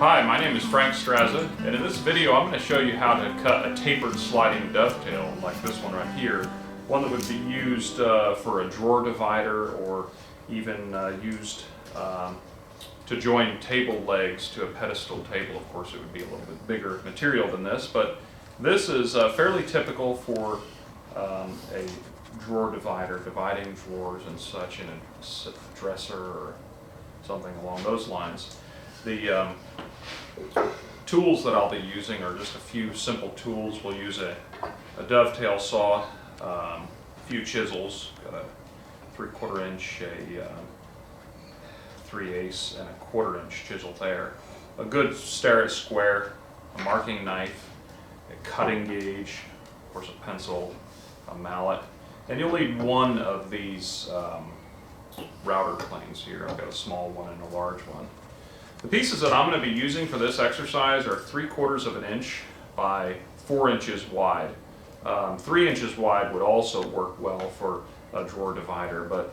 Hi, my name is Frank Straza, and in this video I'm going to show you how to cut a tapered sliding dovetail like this one right here. One that would be used for a drawer divider, or even used to join table legs to a pedestal table. Of course, it would be a little bit bigger material than this, but this is fairly typical for a drawer divider, dividing drawers and such in a dresser or something along those lines. The tools that I'll be using are just a few simple tools. We'll use a dovetail saw, a few chisels, got a 3/4 inch, a 3/8, and a 1/4 inch chisel there, a good starrett square, a marking knife, a cutting gauge, of course a pencil, a mallet, and you'll need one of these router planes here. I've got a small one and a large one. The pieces that I'm going to be using for this exercise are 3/4 inch by 4 inches wide. 3 inches wide would also work well for a drawer divider, but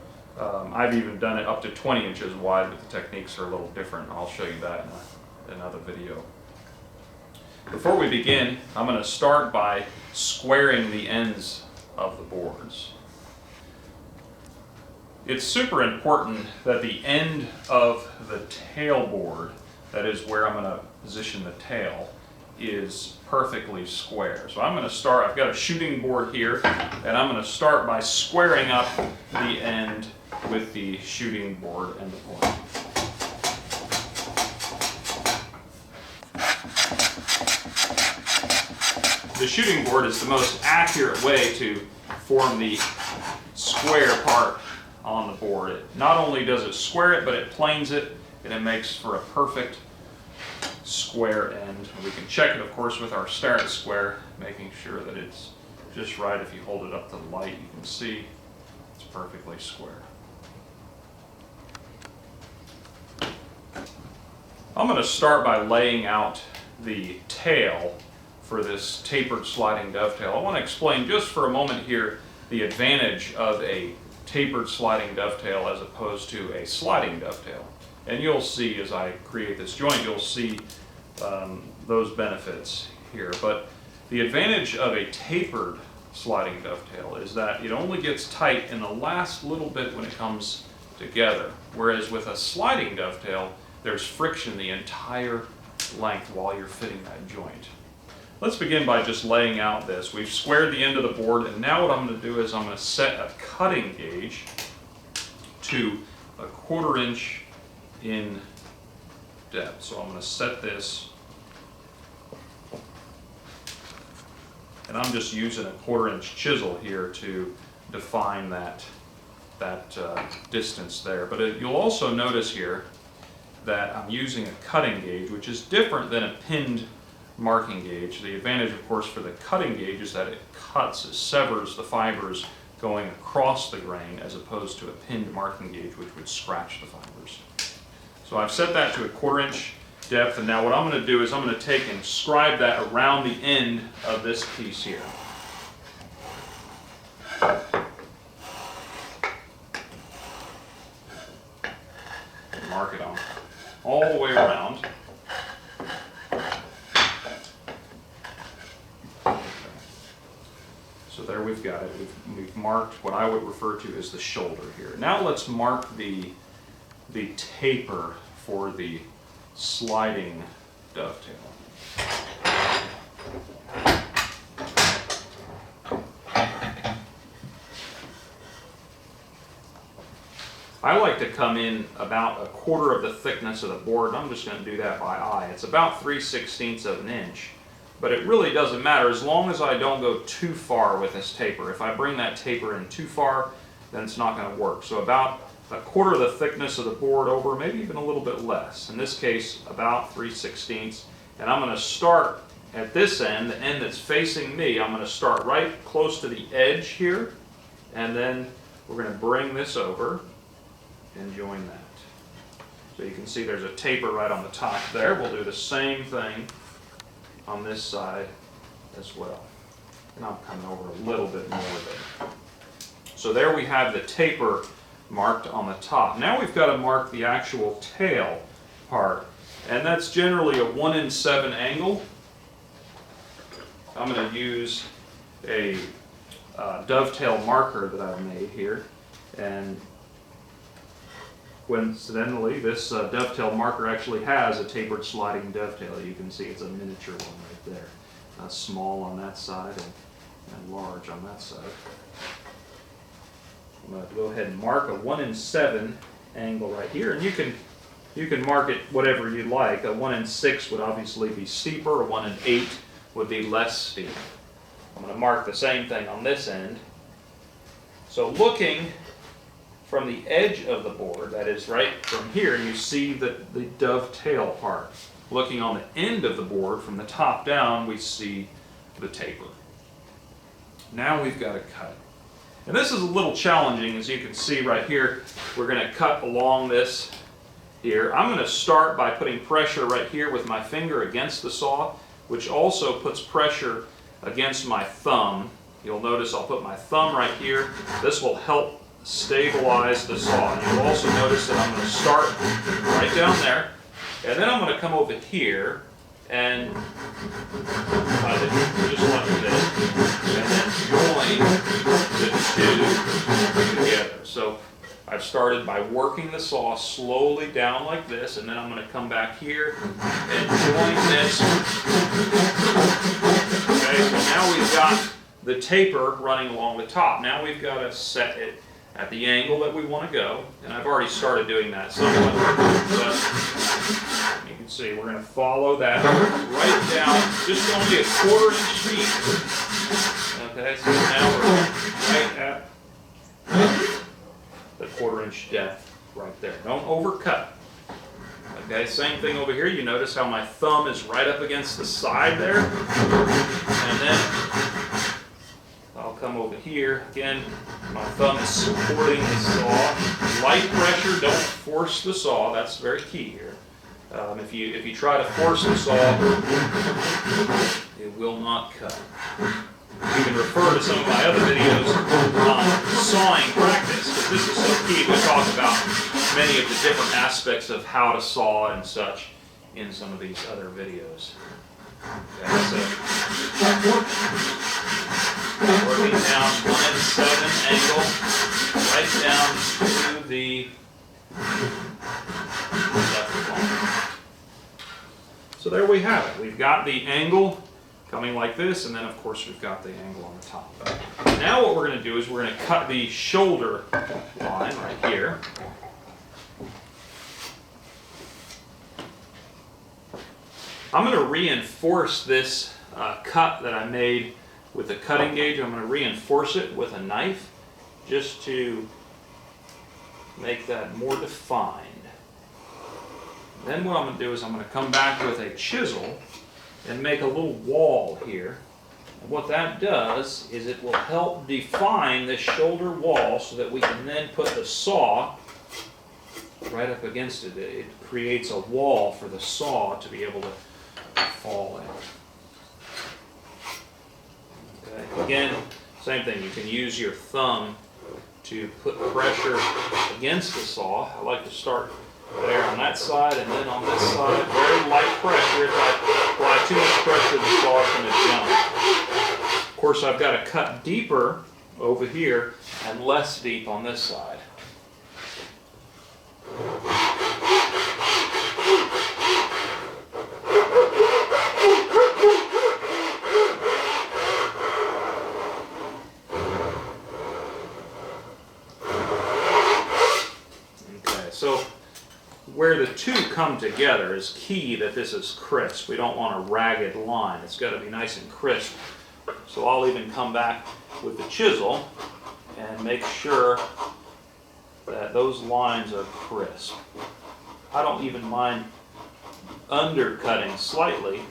I've even done it up to 20 inches wide, but the techniques are a little different. I'll show you that in another video. Before we begin, I'm going to start by squaring the ends of the boards. It's super important that the end of the tail board, that is where I'm going to position the tail, is perfectly square. So I'm going to start, I've got a shooting board here, and I'm going to start by squaring up the end with the shooting board and the point. The shooting board is the most accurate way to form the square part on the board. Not only does it square it, but it planes it, and it makes for a perfect square end. We can check it, of course, with our starrett square, making sure that it's just right. If you hold it up to the light, you can see it's perfectly square. I'm going to start by laying out the tail for this tapered sliding dovetail. I want to explain just for a moment here the advantage of a tapered sliding dovetail as opposed to a sliding dovetail. And you'll see as I create this joint, you'll see those benefits here. But the advantage of a tapered sliding dovetail is that it only gets tight in the last little bit when it comes together. Whereas with a sliding dovetail, there's friction the entire length while you're fitting that joint. Let's begin by just laying out this. We've squared the end of the board, and now what I'm going to do is I'm going to set a cutting gauge to a 1/4 inch in depth. So I'm going to set this, and I'm just using a 1/4 inch chisel here to define that distance there. But you'll also notice here that I'm using a cutting gauge, which is different than a pinned marking gauge. The advantage, of course, for the cutting gauge is that it cuts, it severs the fibers going across the grain, as opposed to a pinned marking gauge, which would scratch the fibers. So I've set that to a 1/4 inch depth, and now what I'm going to do is I'm going to take and scribe that around the end of this piece here. Mark it on all the way around. So there we've got it. We've marked what I would refer to as the shoulder here. Now let's mark the taper for the sliding dovetail. I like to come in about a 1/4 of the thickness of the board, and I'm just going to do that by eye. It's about 3/16 of an inch. But it really doesn't matter as long as I don't go too far with this taper. If I bring that taper in too far, then it's not going to work. So about a 1/4 of the thickness of the board over, maybe even a little bit less. In this case, about 3/16. And I'm going to start at this end, the end that's facing me. I'm going to start right close to the edge here, and then we're going to bring this over and join that. So you can see there's a taper right on the top there. We'll do the same thing on this side as well. And I'm coming over a little bit more there. So there we have the taper marked on the top. Now we've got to mark the actual tail part And that's generally a 1 in 7 angle. I'm going to use a dovetail marker that I've made here, and coincidentally this dovetail marker actually has a tapered sliding dovetail. You can see it's a miniature one right there, small on that side and large on that side. I'm going to go ahead and mark a 1 in 7 angle right here, and you can mark it whatever you like. A 1 in 6 would obviously be steeper, a 1 in 8 would be less steep. I'm going to mark the same thing on this end. So looking from the edge of the board, that is right from here, you see the dovetail part. Looking on the end of the board from the top down, we see the taper. Now we've got to cut. And this is a little challenging, as you can see right here. We're going to cut along this here. I'm going to start by putting pressure right here with my finger against the saw, which also puts pressure against my thumb. You'll notice I'll put my thumb right here. This will help stabilize the saw. And you'll also notice that I'm going to start right down there, and then I'm going to come over here and just like this, and then join the two together. So I've started by working the saw slowly down like this, and then I'm going to come back here and join this. Okay, so now we've got the taper running along the top. Now we've got to set it at the angle that we want to go, and I've already started doing that somewhat, but you can see we're going to follow that right down, just only a 1/4 inch deep. Okay, so now we're right at the 1/4 inch depth right there. Don't overcut. Okay, same thing over here. You notice how my thumb is right up against the side there, and then I'll come over here. Again, my thumb is supporting the saw. Light pressure, don't force the saw. That's very key here. If you try to force the saw, it will not cut. You can refer to some of my other videos on sawing practice, because this is so key. We talk about many of the different aspects of how to saw and such in some of these other videos. Okay, so working down 1 in 7 angle, right down to the left corner. So there we have it. We've got the angle coming like this, and then of course we've got the angle on the top. Now what we're going to do is we're going to cut the shoulder line right here. I'm going to reinforce this cut that I made with the cutting gauge. I'm going to reinforce it with a knife just to make that more defined. Then what I'm going to do is I'm going to come back with a chisel and make a little wall here. And what that does is it will help define this shoulder wall so that we can then put the saw right up against it. It creates a wall for the saw to be able to fall in. Okay. Again, same thing. You can use your thumb to put pressure against the saw. I like to start there on that side and then on this side. Very light pressure. If I apply too much pressure, the saw is going to jump. Of course, I've got to cut deeper over here and less deep on this side. So where the two come together is key, that this is crisp. We don't want a ragged line. It's got to be nice and crisp. So I'll even come back with the chisel and make sure that those lines are crisp. I don't even mind undercutting slightly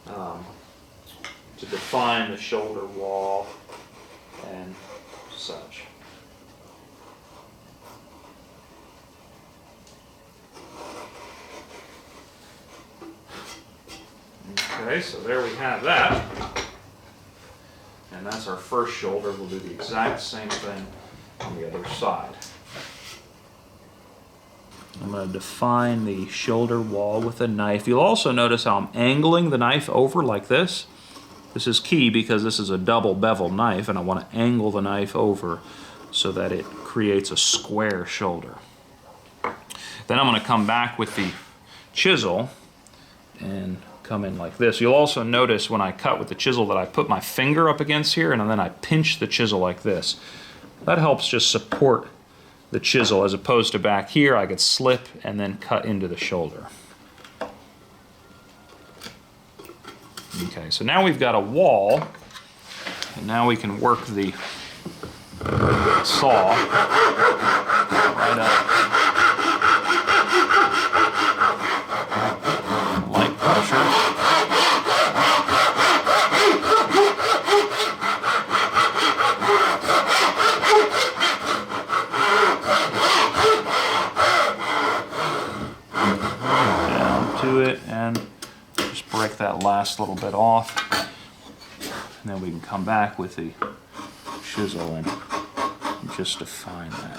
to define the shoulder wall and such. Okay, so there we have that. And that's our first shoulder. We'll do the exact same thing on the other side. I'm going to define the shoulder wall with a knife. You'll also notice how I'm angling the knife over like this. This is key because this is a double bevel knife, and I want to angle the knife over so that it creates a square shoulder. Then I'm going to come back with the chisel and come in like this. You'll also notice when I cut with the chisel that I put my finger up against here and then I pinch the chisel like this. That helps just support the chisel, as opposed to back here I could slip and then cut into the shoulder. Okay, so now we've got a wall, and now we can work the saw right up. Light pressure. It and just break that last little bit off, and then we can come back with the chisel and just define that.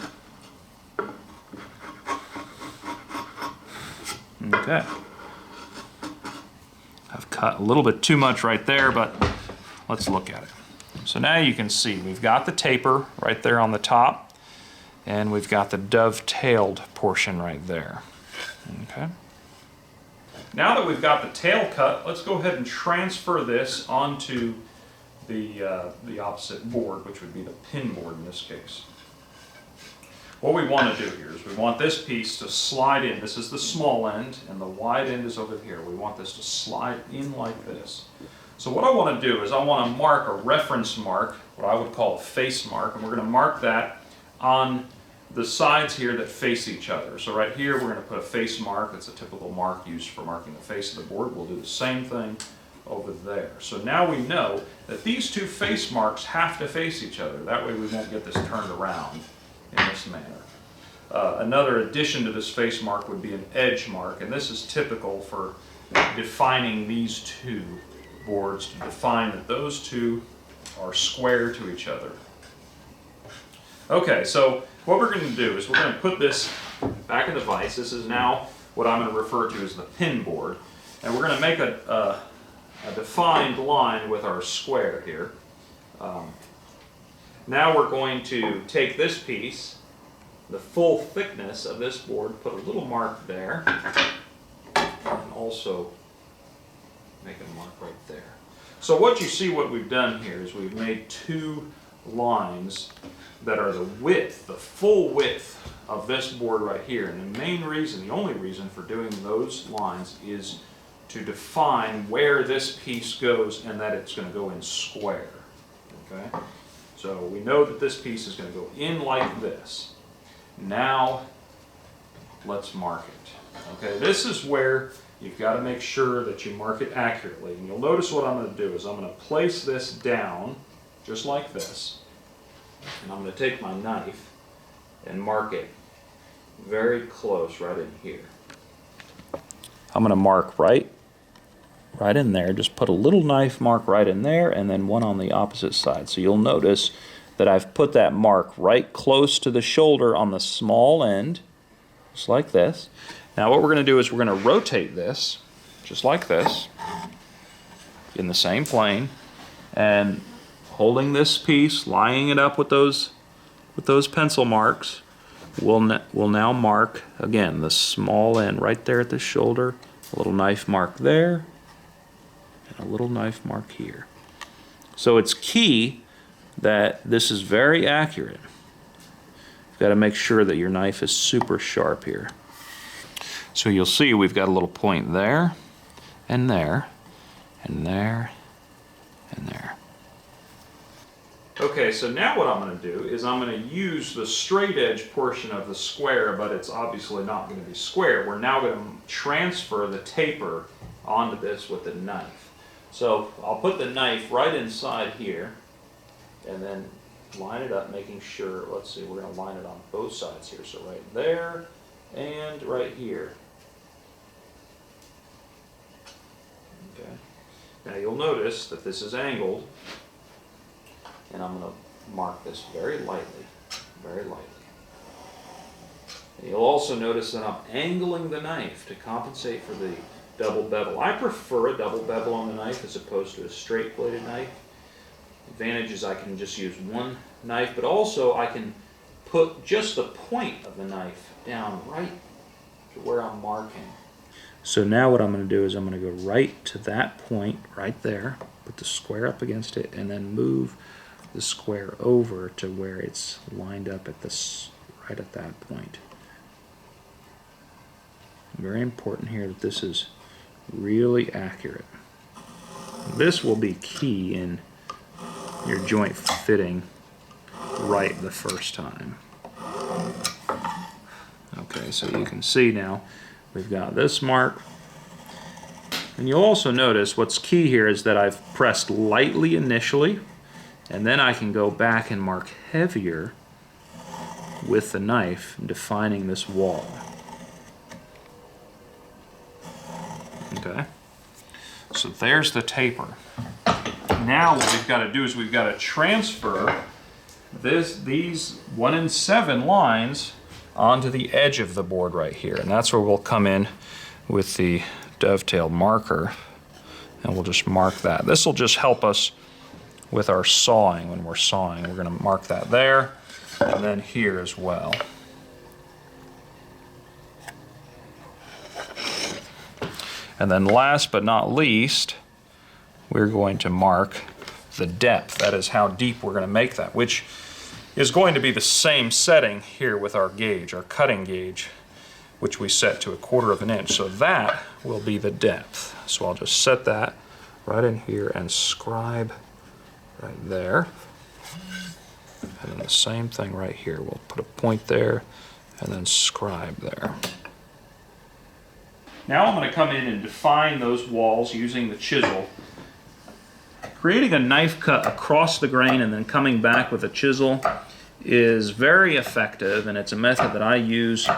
Okay, I've cut a little bit too much right there, but let's look at it. So now you can see we've got the taper right there on the top, and we've got the dovetailed portion right there. Okay. Now that we've got the tail cut, let's go ahead and transfer this onto the opposite board, which would be the pin board in this case. What we want to do here is we want this piece to slide in. This is the small end, and the wide end is over here. We want this to slide in like this. So what I want to do is I want to mark a reference mark, what I would call a face mark, and we're going to mark that on the sides here that face each other. So right here we're going to put a face mark. That's a typical mark used for marking the face of the board. We'll do the same thing over there. So now we know that these two face marks have to face each other. That way we won't get this turned around in this manner. Another addition to this face mark would be an edge mark, and this is typical for defining these two boards, to define that those two are square to each other. Okay, so what we're going to do is we're going to put this back in the vise. This is now what I'm going to refer to as the pin board. And we're going to make a defined line with our square here. Now we're going to take this piece, the full thickness of this board, put a little mark there, and also make a mark right there. So what you see, what we've done here is we've made two lines that are the width, the full width of this board right here. And the main reason, the only reason for doing those lines is to define where this piece goes and that it's going to go in square. Okay? So we know that this piece is going to go in like this. Now let's mark it. Okay, this is where you've got to make sure that you mark it accurately. And you'll notice what I'm going to do is I'm going to place this down just like this. And I'm going to take my knife and mark it very close right in here. I'm going to mark right in there. Just put a little knife mark right in there and then one on the opposite side. So you'll notice that I've put that mark right close to the shoulder on the small end, just like this. Now what we're going to do is we're going to rotate this, just like this, in the same plane, and holding this piece, lining it up with those pencil marks, we'll now mark, again, the small end right there at the shoulder, a little knife mark there, and a little knife mark here. So it's key that this is very accurate. You've got to make sure that your knife is super sharp here. So you'll see we've got a little point there, and there, and there, and there. Okay, so now what I'm going to do is I'm going to use the straight edge portion of the square, but it's obviously not going to be square. We're now going to transfer the taper onto this with the knife. So I'll put the knife right inside here and then line it up, making sure, let's see, we're going to line it on both sides here. So right there and right here. Okay. Now you'll notice that this is angled, and I'm going to mark this very lightly, very lightly. And you'll also notice that I'm angling the knife to compensate for the double bevel. I prefer a double bevel on the knife as opposed to a straight bladed knife. Advantage is I can just use one knife, but also I can put just the point of the knife down right to where I'm marking. So now what I'm going to do is I'm going to go right to that point right there, put the square up against it, and then move the square over to where it's lined up at this, right at that point. Very important here that this is really accurate. This will be key in your joint fitting right the first time. Okay, so you can see now we've got this mark. And you'll also notice what's key here is that I've pressed lightly initially, and then I can go back and mark heavier with the knife, defining this wall. Okay, so there's the taper. Now what we've got to do is we've got to transfer these 1 7 lines onto the edge of the board right here, and that's where we'll come in with the dovetail marker, and we'll just mark that. This will just help us with our sawing. When we're sawing, we're going to mark that there and then here as well. And then last but not least, we're going to mark the depth. That is how deep we're going to make that, which is going to be the same setting here with our gauge, our cutting gauge, which we set to 1/4 of an inch. So that will be the depth. So I'll just set that right in here and scribe right there. And then the same thing right here. We'll put a point there and then scribe there. Now I'm going to come in and define those walls using the chisel. Creating a knife cut across the grain and then coming back with a chisel is very effective, and it's a method that I use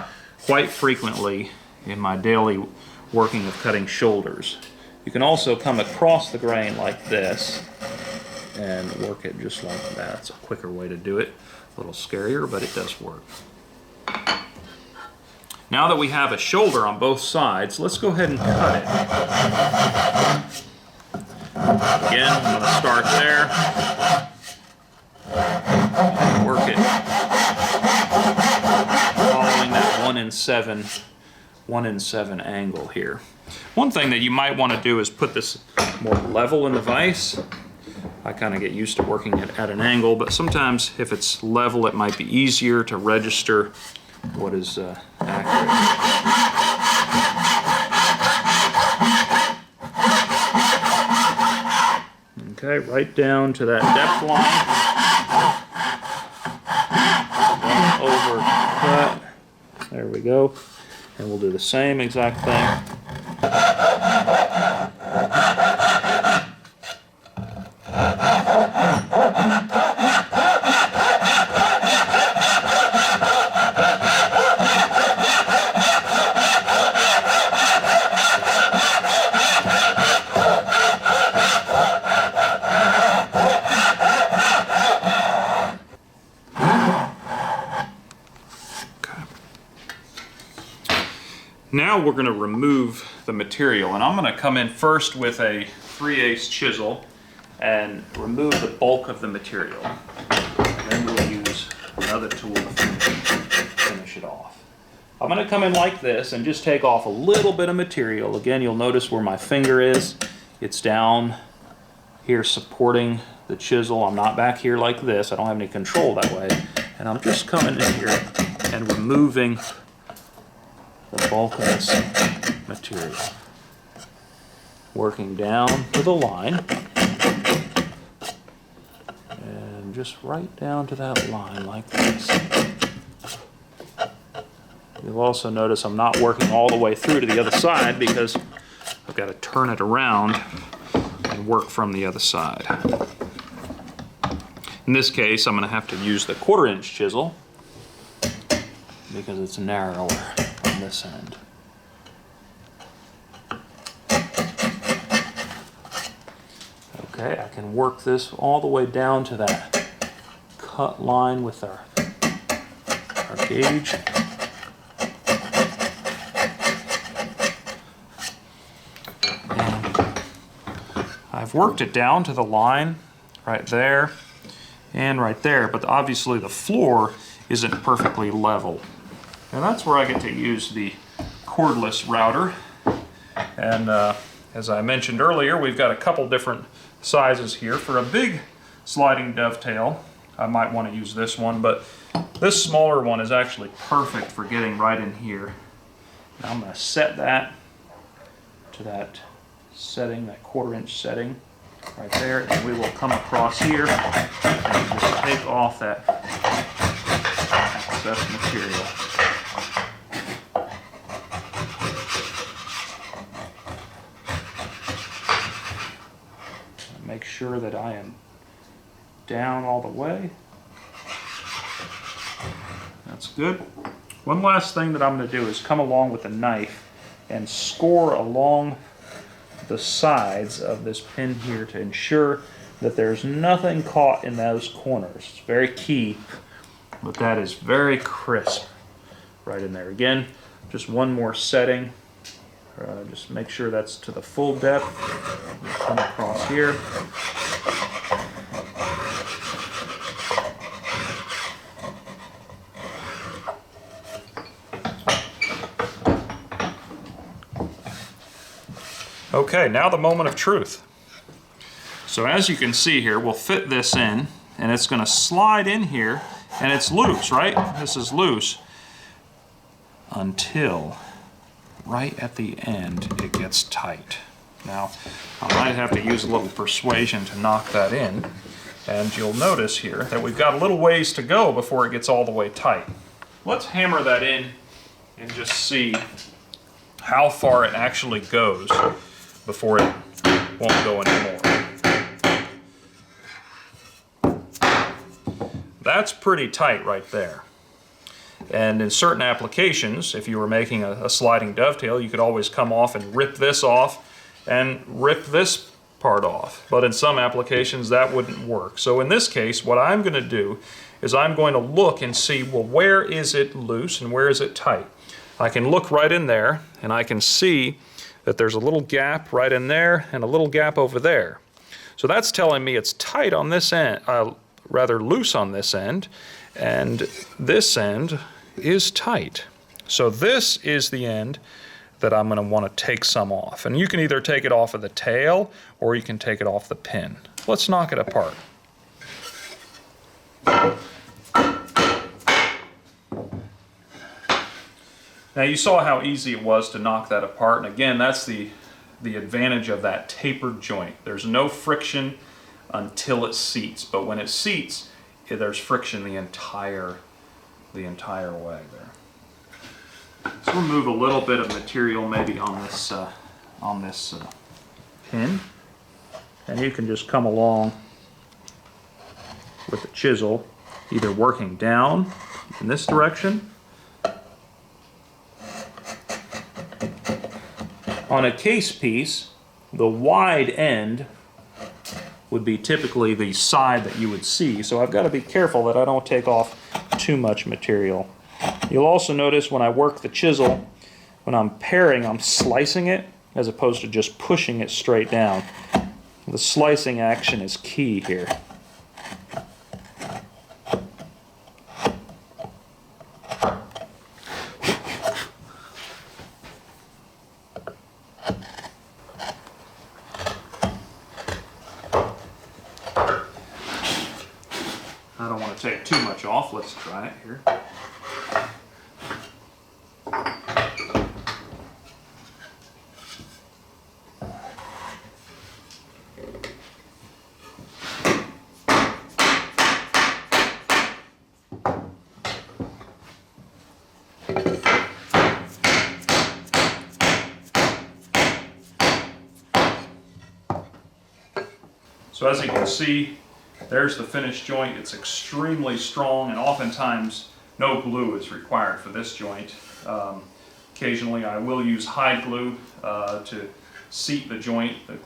quite frequently in my daily working of cutting shoulders. You can also come across the grain like this and work it just like that. It's a quicker way to do it. A little scarier, but it does work. Now that we have a shoulder on both sides, let's go ahead and cut it. Again, I'm going to start there and work it following that 1 in 7 angle here. One thing that you might want to do is put this more level in the vise. I kind of get used to working it at an angle, but sometimes if it's level it might be easier to register what is accurate. Okay, right down to that depth line. Over cut. There we go. And we'll do the same exact thing. Now we're going to remove the material, and I'm going to come in first with a 3/8 chisel and remove the bulk of the material. Then we'll use another tool to finish it off. I'm going to come in like this and just take off a little bit of material. Again, you'll notice where my finger is. It's down here supporting the chisel. I'm not back here like this. I don't have any control that way. And I'm just coming in here and removing the bulk of this material. Working down to the line. And just right down to that line like this. You'll also notice I'm not working all the way through to the other side because I've got to turn it around and work from the other side. In this case, I'm going to have to use the 1/4 inch chisel because it's narrower on this end. Okay, I can work this all the way down to that cut line with our gauge. I've worked it down to the line right there and right there, but obviously the floor isn't perfectly level. And that's where I get to use the cordless router. And as I mentioned earlier, we've got a couple different sizes here. For a big sliding dovetail, I might want to use this one, but this smaller one is actually perfect for getting right in here. Now I'm going to set that to that setting, that 1/4 inch setting right there, and we will come across here and just take off that excess material. Make sure that I am down all the way. That's good. One last thing that I'm going to do is come along with a knife and score along the sides of this pin here to ensure that there's nothing caught in those corners. It's very key, but that is very crisp right in there. Again, just one more setting. Just make sure that's to the full depth. Come across here. Okay, now the moment of truth. So as you can see here, we'll fit this in, and it's going to slide in here, and it's loose, right? This is loose until right at the end it gets tight. Now, I might have to use a little persuasion to knock that in, and you'll notice here that we've got a little ways to go before it gets all the way tight. Let's hammer that in and just see how far it actually goes before it won't go anymore. That's pretty tight right there. And in certain applications, if you were making a sliding dovetail, you could always come off and rip this off and rip this part off. But in some applications, that wouldn't work. So in this case, what I'm going to do is I'm going to look and see, well, where is it loose and where is it tight? I can look right in there, and I can see that there's a little gap right in there and a little gap over there. So that's telling me it's tight on this end, rather loose on this end, and this end is tight. So this is the end that I'm going to want to take some off. And you can either take it off of the tail or you can take it off the pin. Let's knock it apart. Now you saw how easy it was to knock that apart, and again, that's the advantage of that tapered joint. There's no friction until it seats, but when it seats, there's friction the entire way there. So we'll move a little bit of material maybe on this pin, and you can just come along with the chisel, either working down in this direction. On a case piece, the wide end would be typically the side that you would see, so I've got to be careful that I don't take off too much material. You'll also notice when I work the chisel, when I'm paring, I'm slicing it as opposed to just pushing it straight down. The slicing action is key here. I don't want to take too much off. Let's try it here. So as you can see, there's the finished joint. It's extremely strong, and oftentimes no glue is required for this joint. Occasionally I will use hide glue to seat the joint. The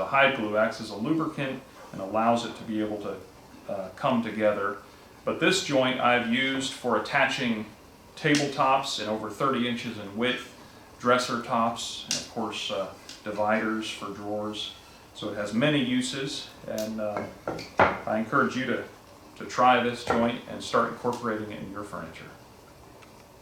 hide glue acts as a lubricant and allows it to be able to come together. But this joint I've used for attaching tabletops in over 30 inches in width, dresser tops, and of course dividers for drawers. So it has many uses, and I encourage you to try this joint and start incorporating it in your furniture.